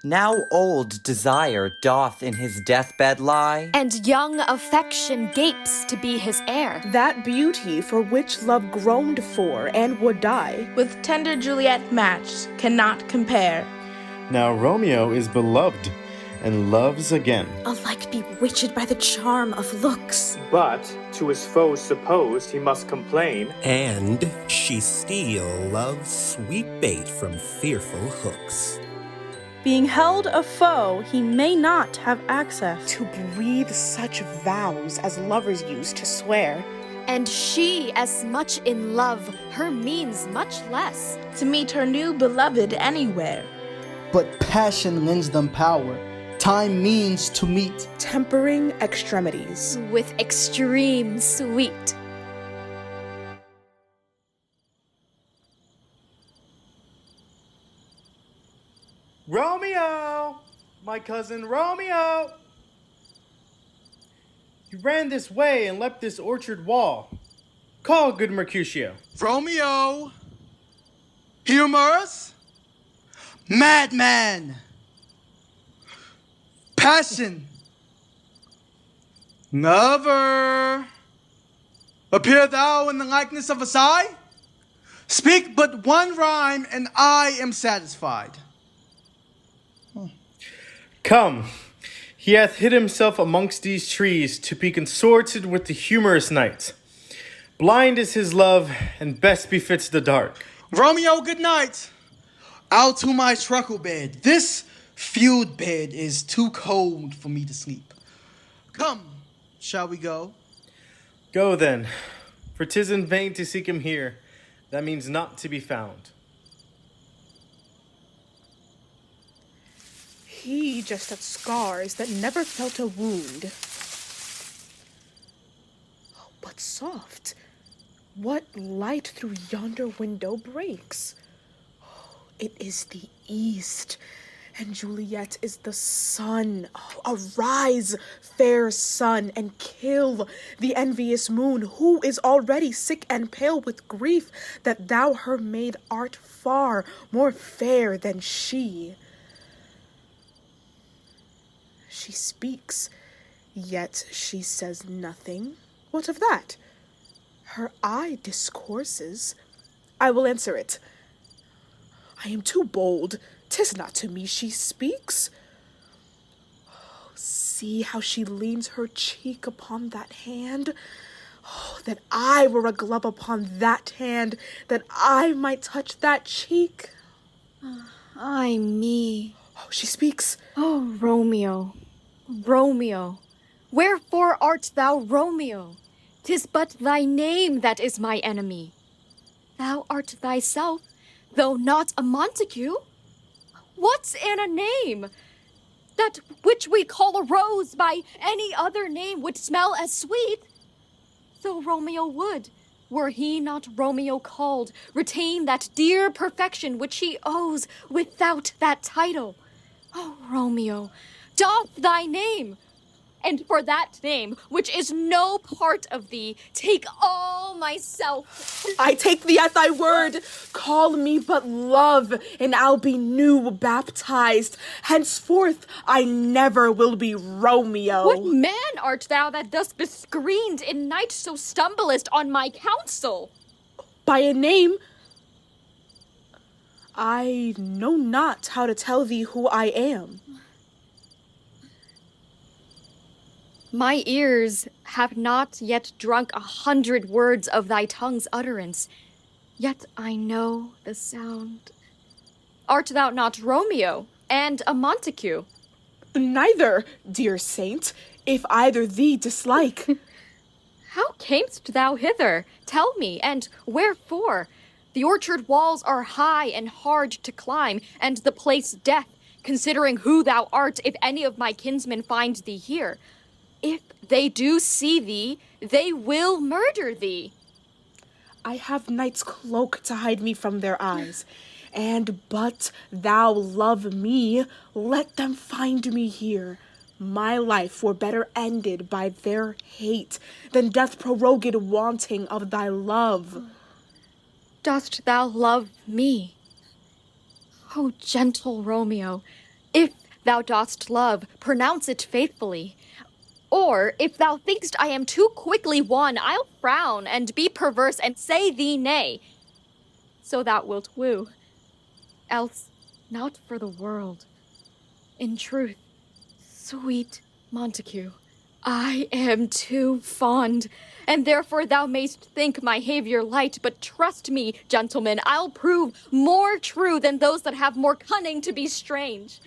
Now old desire doth in his deathbed lie, and young affection gapes to be his heir. That beauty for which love groaned for and would die, with tender Juliet matched, cannot compare. Now Romeo is beloved and loves again, alike bewitched by the charm of looks. But to his foes supposed he must complain, and she still loves sweet bait from fearful hooks. being held a foe, he may not have access to breathe such vows as lovers use to swear. And she as much in love, her means much less, to meet her new beloved anywhere. But passion lends them power. Time means to meet, tempering extremities with extreme sweet. Romeo! My cousin Romeo! You ran this way and leapt this orchard wall. Call, good Mercutio. Romeo! Humorous? Madman! Passion! Never! Appear thou in the likeness of a sigh? Speak but one rhyme and I am satisfied. Come, he hath hid himself amongst these trees to be consorted with the humorous knight. Blind is his love, and best befits the dark. Romeo, good night. Out to my truckle bed. This feud bed is too cold for me to sleep. Come, shall we go? Go then, for 'tis in vain to seek him here. That means not to be found. He just had scars that never felt a wound. Oh, but soft. What light through yonder window breaks? Oh, it is the east, and Juliet is the sun. Oh, arise, fair sun, and kill the envious moon, who is already sick and pale with grief that thou her maid art far more fair than she. She speaks, yet she says nothing. What of that? Her eye discourses. I will answer it. I am too bold. 'Tis not to me she speaks. Oh, see how she leans her cheek upon that hand. Oh, that I were a glove upon that hand, that I might touch that cheek. Ay me. Oh, she speaks. Oh, Romeo, Romeo, wherefore art thou Romeo? 'Tis but thy name that is my enemy. Thou art thyself, though not a Montague. What's in a name? That which we call a rose by any other name would smell as sweet. So Romeo would, were he not Romeo called, retain that dear perfection which he owes without that title. Oh, Romeo, doff thy name, and for that name, which is no part of thee, take all myself. I take thee at thy word. Call me but love, and I'll be new baptized. Henceforth, I never will be Romeo. What man art thou that thus bescreened in night so stumblest on my counsel? By a name, I know not how to tell thee who I am. My ears have not yet drunk 100 words of thy tongue's utterance, yet I know the sound. Art thou not Romeo and a Montague? Neither, dear saint, if either thee dislike. How camest thou hither? Tell me, and wherefore? The orchard walls are high and hard to climb, and the place death, considering who thou art, if any of my kinsmen find thee here. If they do see thee, they will murder thee. I have night's cloak to hide me from their eyes, and but thou love me, let them find me here. My life were better ended by their hate than death prorogued wanting of thy love. Dost thou love me? O gentle Romeo, If thou dost love, pronounce it faithfully. Or, if thou think'st I am too quickly won, I'll frown and be perverse and say thee nay. So thou wilt woo. Else, not for the world. In truth, sweet Montague, I am too fond, and therefore thou mayst think my havior light, but trust me, gentlemen, I'll prove more true than those that have more cunning to be strange.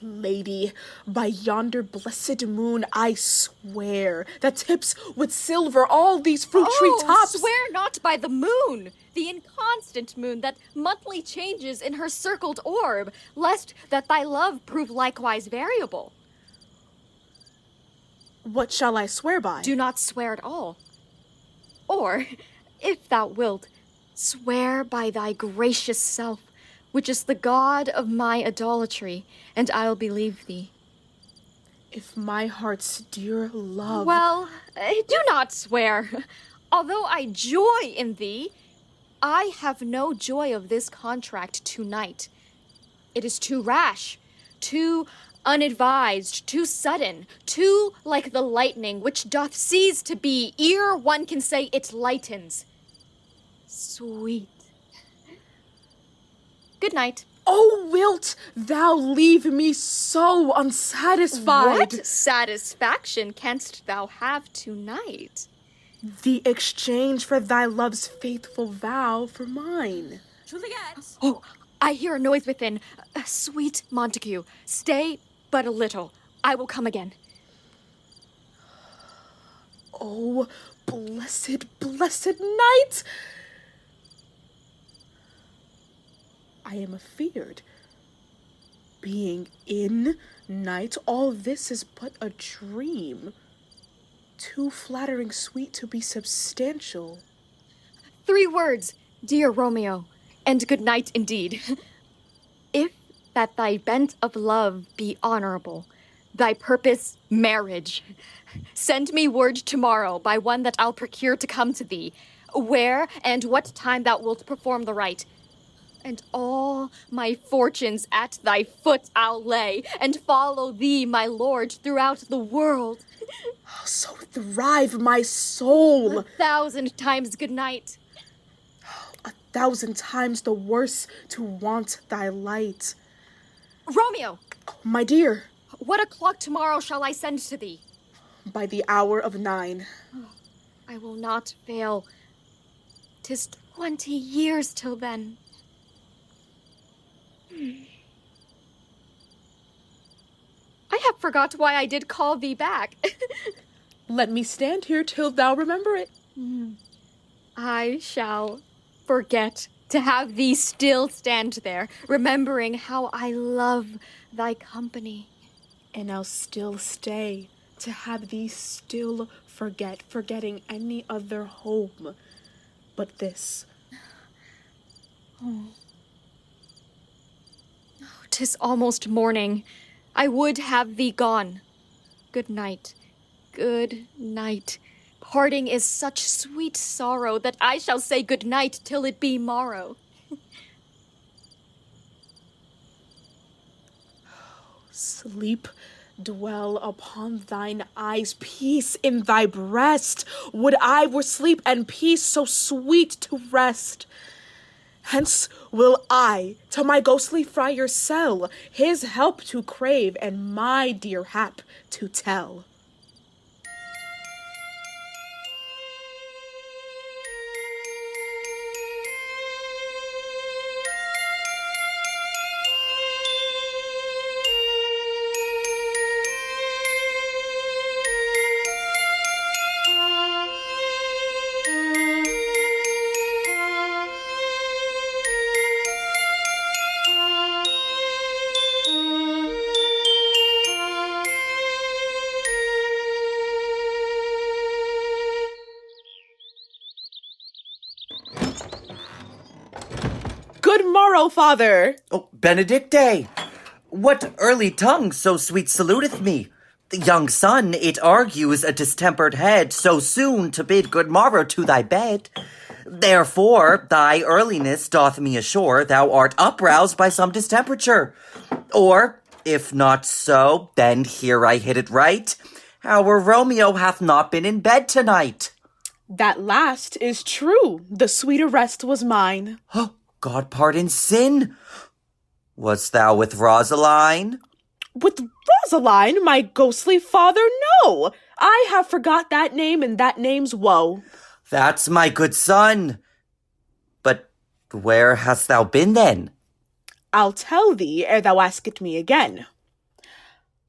Lady, by yonder blessed moon, I swear that tips with silver all these fruit tree tops. Swear not by the moon, the inconstant moon that monthly changes in her circled orb, lest that thy love prove likewise variable. What shall I swear by? Do not swear at all. Or, if thou wilt, swear by thy gracious self, which is the god of my idolatry, and I'll believe thee. If my heart's dear love... Well, do not swear. Although I joy in thee, I have no joy of this contract tonight. It is too rash, too unadvised, too sudden, too like the lightning, which doth cease to be ere one can say it lightens. Sweet. Good night. Oh, wilt thou leave me so unsatisfied? What satisfaction canst thou have tonight? The exchange for thy love's faithful vow for mine. Juliet! Oh, I hear a noise within. Sweet Montague, stay but a little. I will come again. Oh, blessed, blessed night! I am afeard. Being in night, all this is but a dream. Too flattering sweet to be substantial. 3 words, dear Romeo, and good night indeed. If that thy bent of love be honorable, thy purpose marriage, send me word tomorrow by one that I'll procure to come to thee, where and what time thou wilt perform the rite. And all my fortunes at thy foot I'll lay, and follow thee, my lord, throughout the world. So thrive my soul. 1,000 times good night. 1,000 times the worse to want thy light. Romeo! My dear. What o'clock tomorrow shall I send to thee? By the hour of 9. I will not fail. 'Tis 20 years till then. I have forgot why I did call thee back. Let me stand here till thou remember it. I shall forget to have thee still stand there, remembering how I love thy company. And I'll still stay to have thee still forgetting any other home but this. Oh. 'Tis almost morning. I would have thee gone. Good night. Good night. Parting is such sweet sorrow that I shall say good night till it be morrow. Sleep dwell upon thine eyes, peace in thy breast. Would I were sleep and peace so sweet to rest. Hence will I to my ghostly friar sell, his help to crave and my dear hap to tell. Good morrow, father. Oh, Benedicte! What early tongue so sweet saluteth me? Young son, it argues a distempered head so soon to bid good morrow to thy bed. Therefore, thy earliness doth me assure thou art uproused by some distemperature. Or, if not so, then here I hit it right. Our Romeo hath not been in bed tonight. That last is true. The sweeter rest was mine. Oh, God pardon sin. Wast thou with Rosaline? With Rosaline, my ghostly father? No! I have forgot that name and that name's woe. That's my good son. But where hast thou been then? I'll tell thee ere thou ask it me again.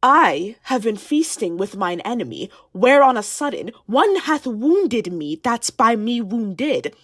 I have been feasting with mine enemy, where on a sudden one hath wounded me that's by me wounded.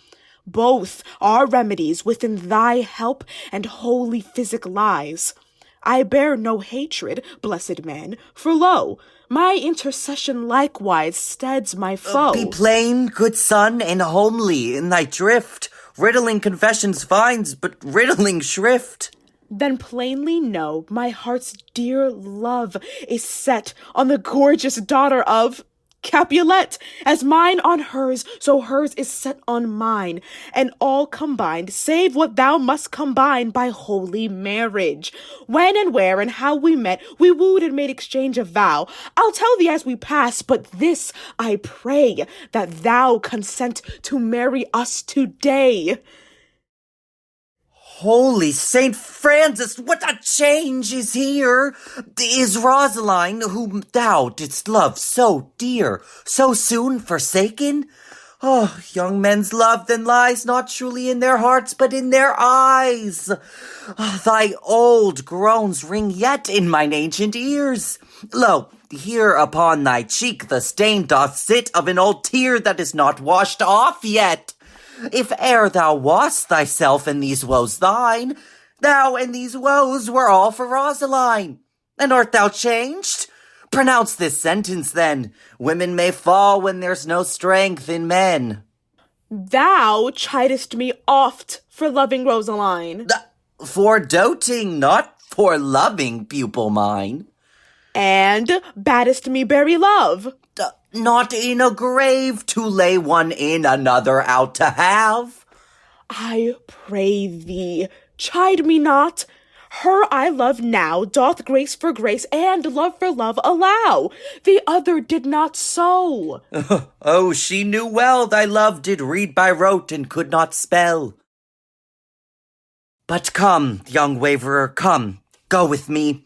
Both are remedies within thy help and holy physic lies. I bear no hatred, blessed man, for lo, my intercession likewise steads my foe. Be plain, good son, and homely in thy drift. Riddling confessions finds, but riddling shrift. Then plainly know my heart's dear love is set on the gorgeous daughter of Capulet. As mine on hers, so hers is set on mine, and all combined, save what thou must combine by holy marriage. When and where and how we met, we wooed and made exchange of vow. I'll tell thee as we pass, but this I pray, that thou consent to marry us today. Holy Saint Francis, what a change is here! Is Rosaline, whom thou didst love so dear, so soon forsaken? Oh, young men's love then lies not truly in their hearts, but in their eyes. Thy old groans ring yet in mine ancient ears. Lo, here upon thy cheek the stain doth sit of an old tear that is not washed off yet. If e'er thou wast thyself and these woes thine, thou and these woes were all for Rosaline. And art thou changed? Pronounce this sentence then. Women may fall when there's no strength in men. Thou chidest me oft for loving Rosaline. For doting, not for loving, pupil mine. And baddest me bury love. Not in a grave to lay one in, another out to have. I pray thee, chide me not. Her I love now doth grace for grace and love for love allow. The other did not so. Oh, she knew well thy love did read by rote and could not spell. But come, young waverer, come, go with me.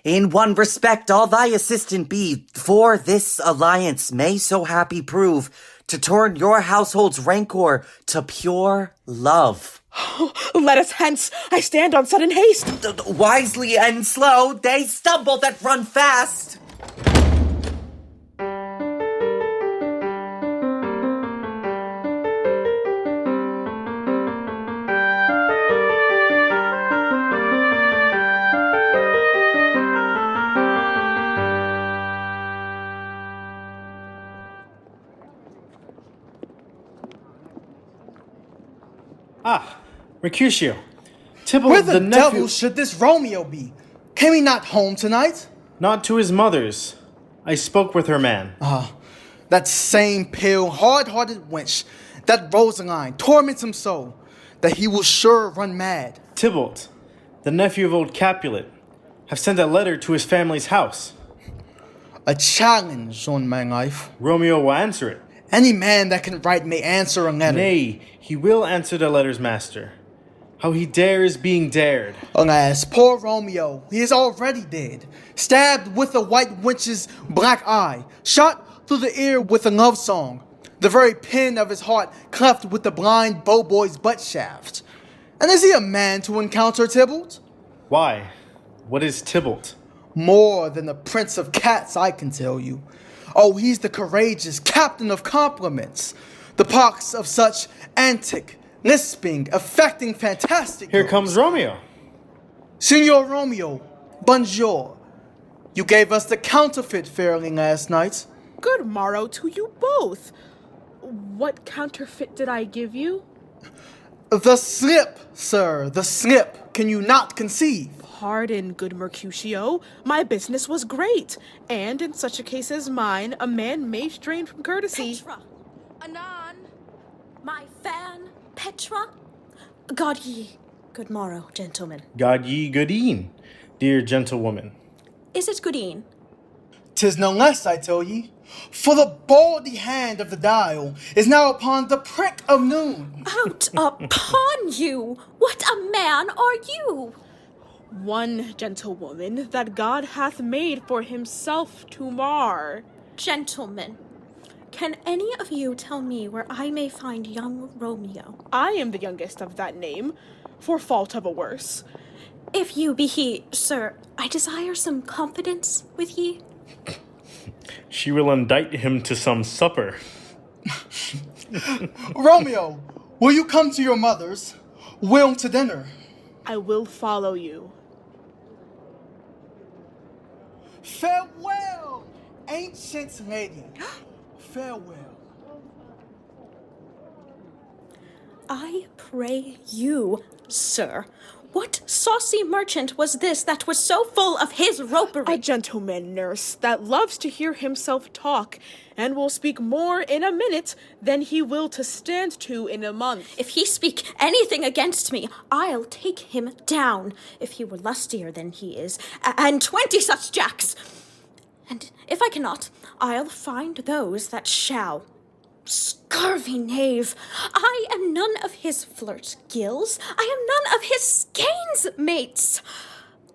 In one respect I'll thy assistant be, for this alliance may so happy prove to turn your household's rancor to pure love. Let us hence, I stand on sudden haste. Wisely and slow, they stumble that run fast. Mercutio, Tybalt, Where the nephew... devil should this Romeo be? Came he not home tonight? Not to his mother's. I spoke with her man. That same pale, hard-hearted wench, that Rosaline, torments him so, that he will sure run mad. Tybalt, the nephew of old Capulet, have sent a letter to his family's house. A challenge on my life. Romeo will answer it. Any man that can write may answer a letter. Nay, he will answer the letter's master. How he dares being dared. Alas, poor Romeo, he is already dead. Stabbed with a white wench's black eye, shot through the ear with a love song, the very pin of his heart cleft with the blind bow boy's butt shaft. And is he a man to encounter Tybalt? Why? What is Tybalt? More than the prince of cats, I can tell you. Oh, he's the courageous captain of compliments, the pox of such antic, lisping, affecting, fantastic. Here comes Romeo. Signor Romeo, bonjour. You gave us the counterfeit fairly last night. Good morrow to you both. What counterfeit did I give you? The slip, sir, the slip. Can you not conceive? Pardon, good Mercutio. My business was great, and in such a case as mine, a man may strain from courtesy. Petra! Anon! My fan! Petra? God ye good morrow, gentlemen. God ye goodeen, dear gentlewoman. Is it goodeen? 'Tis no less, I tell ye, for the baldy hand of the dial is now upon the prick of noon. Out upon you! What a man are you? One gentlewoman that God hath made for himself to mar. Gentlemen, can any of you tell me where I may find young Romeo? I am the youngest of that name, for fault of a worse. If you be he, sir, I desire some confidence with ye. She will indict him to some supper. Romeo, will you come to your mother's? Will to dinner. I will follow you. Farewell, ancient lady. Farewell. I pray you, sir, what saucy merchant was this that was so full of his ropery? A gentleman, nurse, that loves to hear himself talk, and will speak more in a minute than he will to stand to in a month. If he speak anything against me, I'll take him down, if he were lustier than he is, and 20 such jacks. And if I cannot, I'll find those that shall. Scurvy knave! I am none of his flirt gills. I am none of his skeins mates.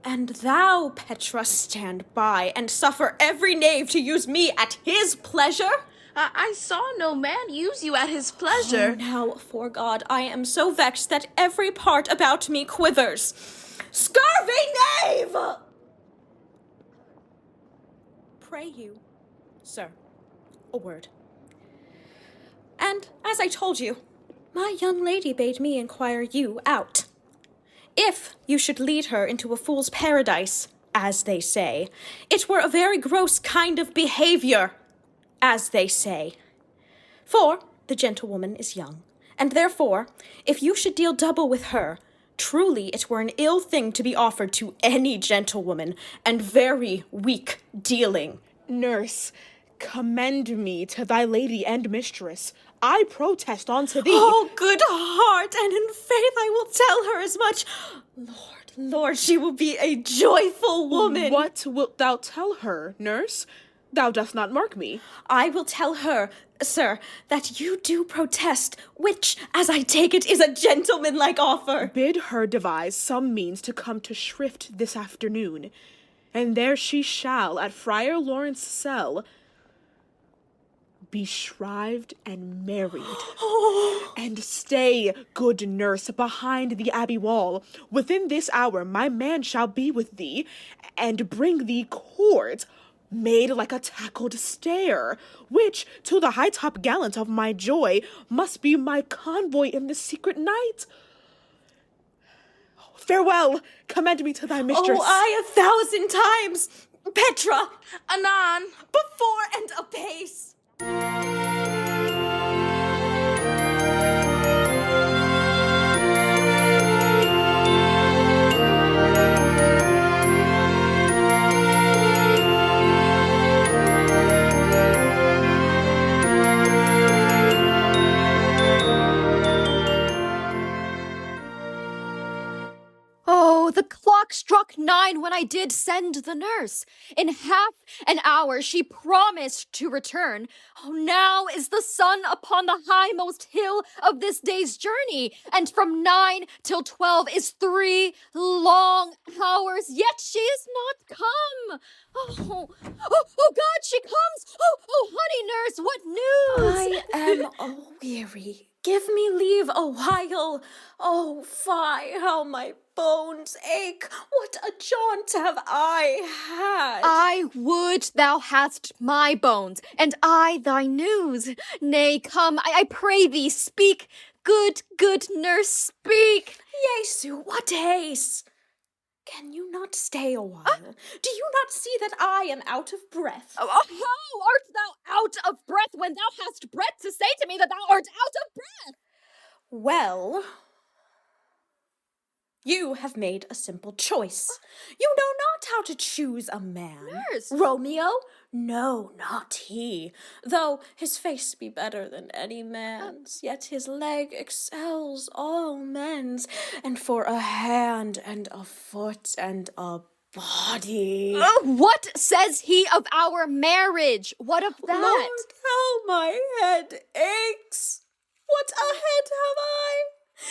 And thou, Petra, stand by and suffer every knave to use me at his pleasure? I saw no man use you at his pleasure. Oh, now, for God, I am so vexed that every part about me quivers. Scurvy knave! Pray you, sir, a word. And, as I told you, my young lady bade me inquire you out. If you should lead her into a fool's paradise, as they say, it were a very gross kind of behavior, as they say. For the gentlewoman is young, and therefore, if you should deal double with her, truly it were an ill thing to be offered to any gentlewoman, and very weak dealing. Nurse, commend me to thy lady and mistress. I protest unto thee. Oh, good heart, and in faith I will tell her as much. Lord, she will be a joyful woman. What wilt thou tell her, nurse? Thou dost not mark me. I will tell her, sir, that you do protest, which, as I take it, is a gentlemanlike offer. Bid her devise some means to come to Shrift this afternoon, and there she shall, at Friar Lawrence's cell, be shrived and married. And stay, good nurse, behind the abbey wall. Within this hour my man shall be with thee, and bring thee cords made like a tackled stair, which, to the high-top gallant of my joy, must be my convoy in the secret night. Farewell, commend me to thy mistress. Oh, I 1,000 times! Petra! Anon! Before and apace! Oh, the clock struck 9 when I did send the nurse. In half an hour she promised to return. Oh, now is the sun upon the highmost hill of this day's journey, and from 9 till 12 is 3 long hours, yet she is not come. Oh, God, she comes. Oh, honey nurse, what news? I am weary. Give me leave a while. Oh, fie, how my bones ache. What a jaunt have I had. I would thou hadst my bones, and I thy news. Nay, come, I pray thee, speak. Good nurse, speak. Jesu, what haste! Can you not stay a while? Do you not see that I am out of breath? How art thou out of breath when thou hast breath to say to me that thou art out of breath? Well, You have made a simple choice. You know not how to choose a man. Nurse! Romeo? No, not he. Though his face be better than any man's, yet his leg excels all men's. And for a hand and a foot and a body. What says he of our marriage? What of that? Lord, how my head aches. What a head have I!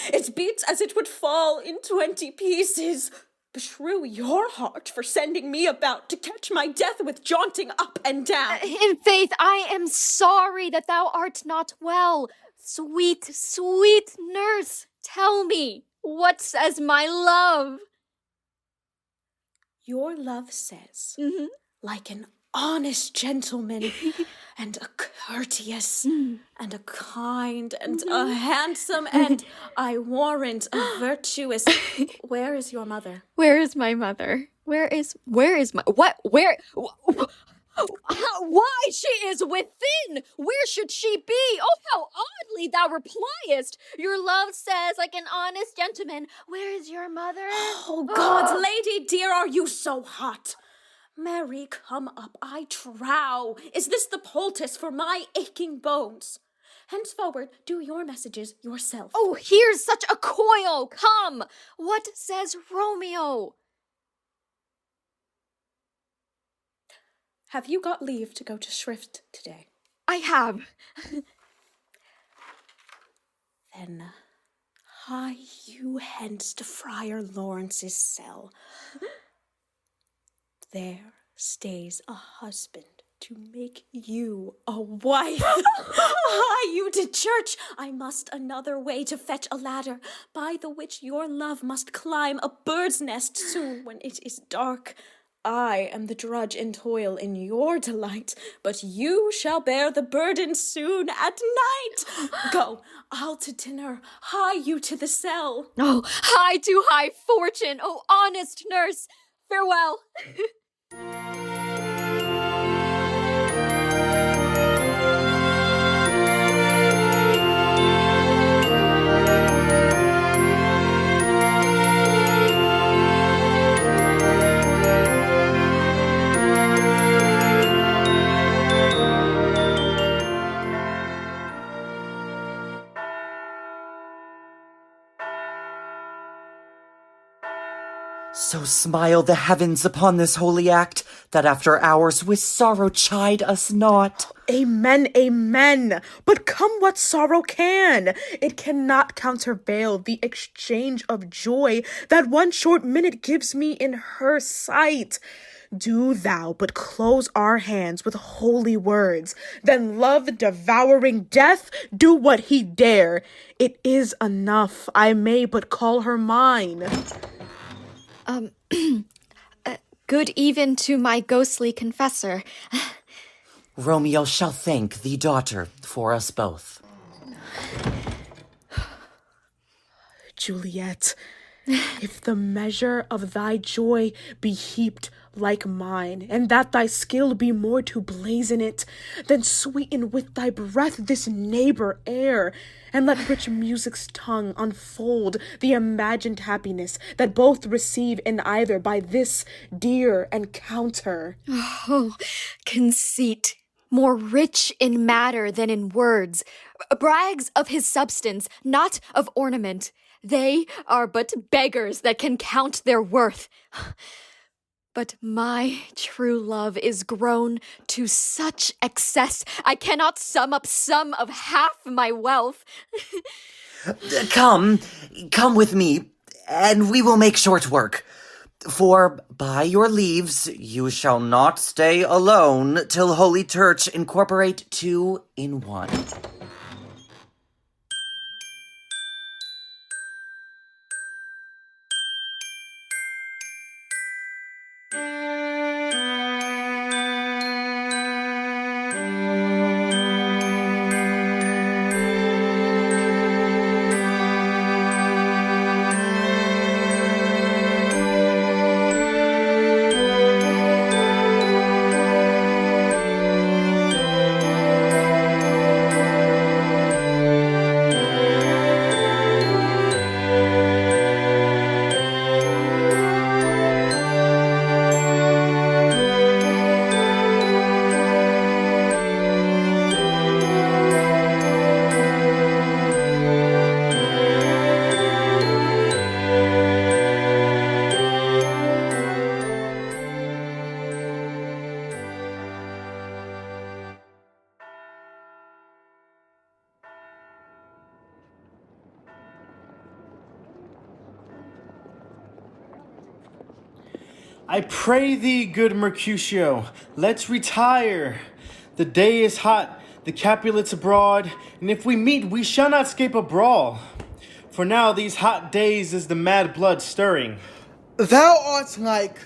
It beats as it would fall in 20 pieces. Beshrew your heart for sending me about to catch my death with jaunting up and down. In faith, I am sorry that thou art not well. Sweet, sweet nurse, tell me, what says my love? Your love says, like an honest gentleman, and a courteous, and a kind, and a handsome, and, I warrant, a virtuous. Where is your mother? Where is my mother? Where is my, what, where, why she is within? Where should she be? Oh, how oddly thou repliest. Your love says, like an honest gentleman, where is your mother? Oh, God, lady dear, are you so hot? Mary, come up, I trow. Is this the poultice for my aching bones? Henceforward, do your messages yourself. Oh, here's such a coil. Come, what says Romeo? Have you got leave to go to shrift today? I have. Then hie you hence to Friar Lawrence's cell. There stays a husband to make you a wife. Hie you to church. I must another way to fetch a ladder, by the which your love must climb a bird's nest soon when it is dark. I am the drudge and toil in your delight, but you shall bear the burden soon at night. Go, I'll to dinner, hie you to the cell. Oh, hie to high fortune, oh honest nurse. Farewell. So smile the heavens upon this holy act, that after hours with sorrow chide us not. Amen, amen. But come what sorrow can, it cannot countervail the exchange of joy that one short minute gives me in her sight. Do thou but close our hands with holy words, then love devouring death do what he dare. It is enough, I may but call her mine. Good even to my ghostly confessor. Romeo shall thank thee, daughter, for us both. Juliet, if the measure of thy joy be heaped like mine, and that thy skill be more to blazon it, then sweeten with thy breath this neighbor air, and let rich music's tongue unfold the imagined happiness that both receive in either by this dear encounter. Oh, conceit, more rich in matter than in words, brags of his substance, not of ornament. They are but beggars that can count their worth. But my true love is grown to such excess, I cannot sum up some of half my wealth. Come with me, and we will make short work. For by your leaves you shall not stay alone till Holy Church incorporate two in one. I pray thee, good Mercutio, let's retire. The day is hot, the Capulets abroad, and if we meet, we shall not escape a brawl. For now, these hot days is the mad blood stirring. Thou art like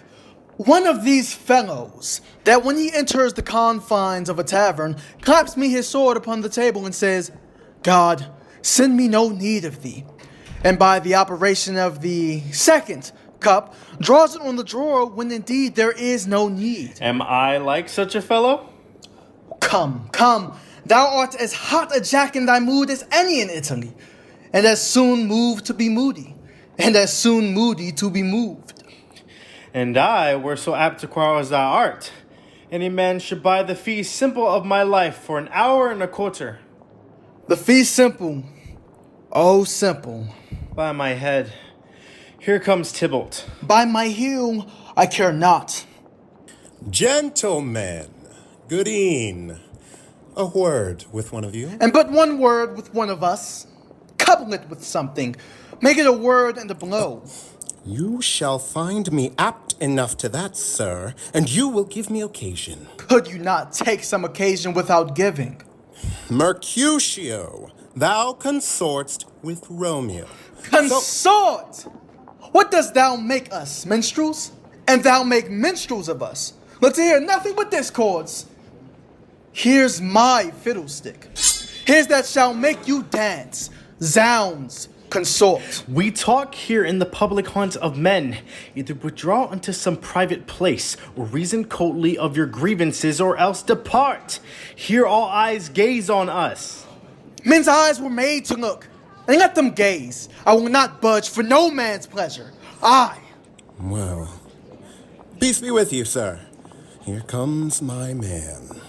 one of these fellows that when he enters the confines of a tavern, claps me his sword upon the table and says, God, send me no need of thee. And by the operation of the second cup, draws it on the drawer when indeed there is no need. Am I like such a fellow? Come, come, thou art as hot a jack in thy mood as any in Italy, and as soon moved to be moody, and as soon moody to be moved. And I were so apt to quarrel as thou art. Any man should buy the fee simple of my life for an hour and a quarter. The fee simple, oh simple. By my head, here comes Tybalt. By my heel, I care not. Gentlemen, good-een. A word with one of you. And but one word with one of us. Couple it with something. Make it a word and a blow. You shall find me apt enough to that, sir, and you will give me occasion. Could you not take some occasion without giving? Mercutio, thou consortst with Romeo. Consort! What dost thou make us, minstrels? And thou make minstrels of us. Let's hear nothing but discords. Here's my fiddlestick. Here's that shall make you dance. Zounds, consort. We talk here in the public haunts of men. Either withdraw unto some private place, or reason coldly of your grievances, or else depart. Here all eyes gaze on us. Men's eyes were made to look, and let them gaze. I will not budge for no man's pleasure. I. Well, peace be with you, sir. Here comes my man.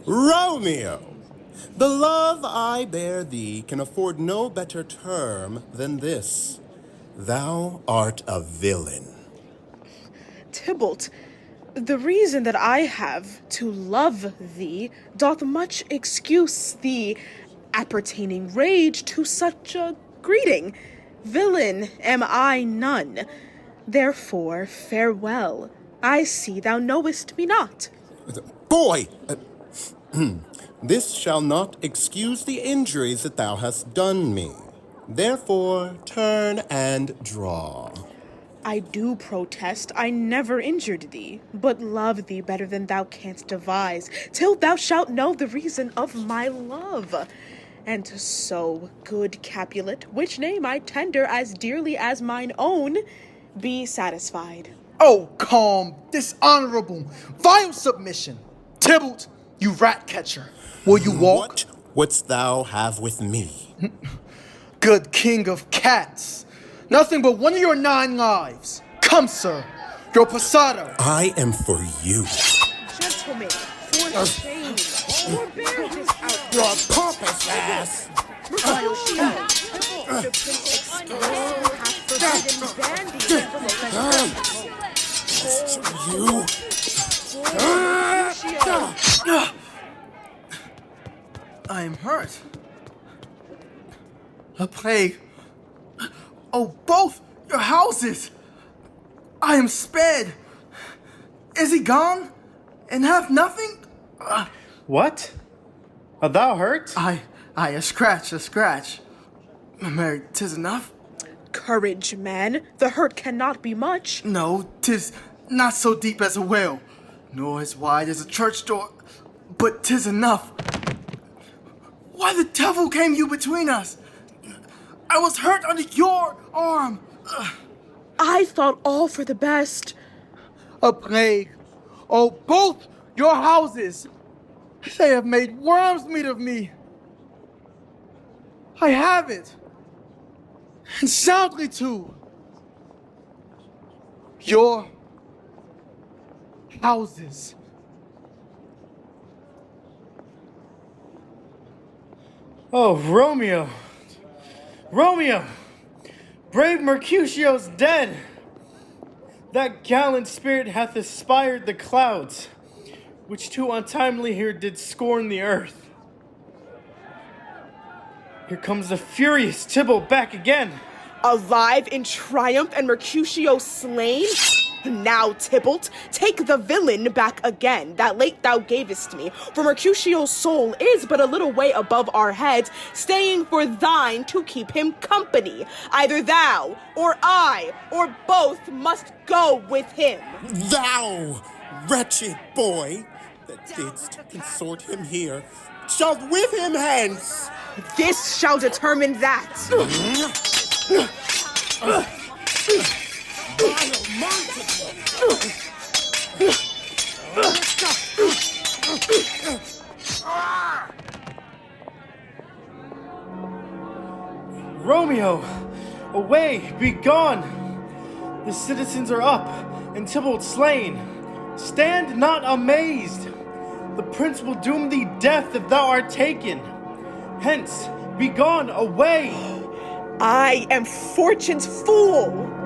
Romeo! The love I bear thee can afford no better term than this. Thou art a villain. Tybalt, the reason that I have to love thee doth much excuse the appertaining rage to such a greeting. Villain am I none. Therefore, farewell. I see thou knowest me not. Boy! This shall not excuse the injuries that thou hast done me. Therefore, turn and draw. I do protest I never injured thee, but love thee better than thou canst devise, till thou shalt know the reason of my love. And so, good Capulet, which name I tender as dearly as mine own, be satisfied. Oh, calm, dishonorable, vile submission. Tybalt, you rat catcher, will you walk? What wouldst thou have with me? Good king of cats. Nothing but one of your 9 lives. Come, sir, your passado. I am for you. Gentlemen, for shame, forbear this outrage. Your pompous ass! The Prince Express hath forbidden bandy You! I am hurt. A plague. Oh, both your houses. I am sped. Is he gone? And have nothing? What? Art thou hurt? A scratch. Mary, 'tis enough. Courage, man. The hurt cannot be much. No, 'tis not so deep as a well, nor as wide as a church door, but 'tis enough. Why the devil came you between us? I was hurt under your arm. I thought all for the best. A plague. Oh, both your houses. They have made worms meat of me. I have it. And soundly too. Your houses. Oh, Romeo! Romeo! Brave Mercutio's dead! That gallant spirit hath aspired the clouds, which too untimely here did scorn the earth. Here comes the furious Tybalt back again. Alive in triumph and Mercutio slain? Now, Tybalt, take the villain back again, that late thou gavest me, for Mercutio's soul is but a little way above our heads, staying for thine to keep him company. Either thou, or I, or both must go with him. Thou, wretched boy, that didst consort him here, shalt with him hence. This shall determine that. Romeo, away, be gone! The citizens are up, and Tybalt slain. Stand not amazed. The prince will doom thee death if thou art taken. Hence, be gone, away! I am fortune's fool.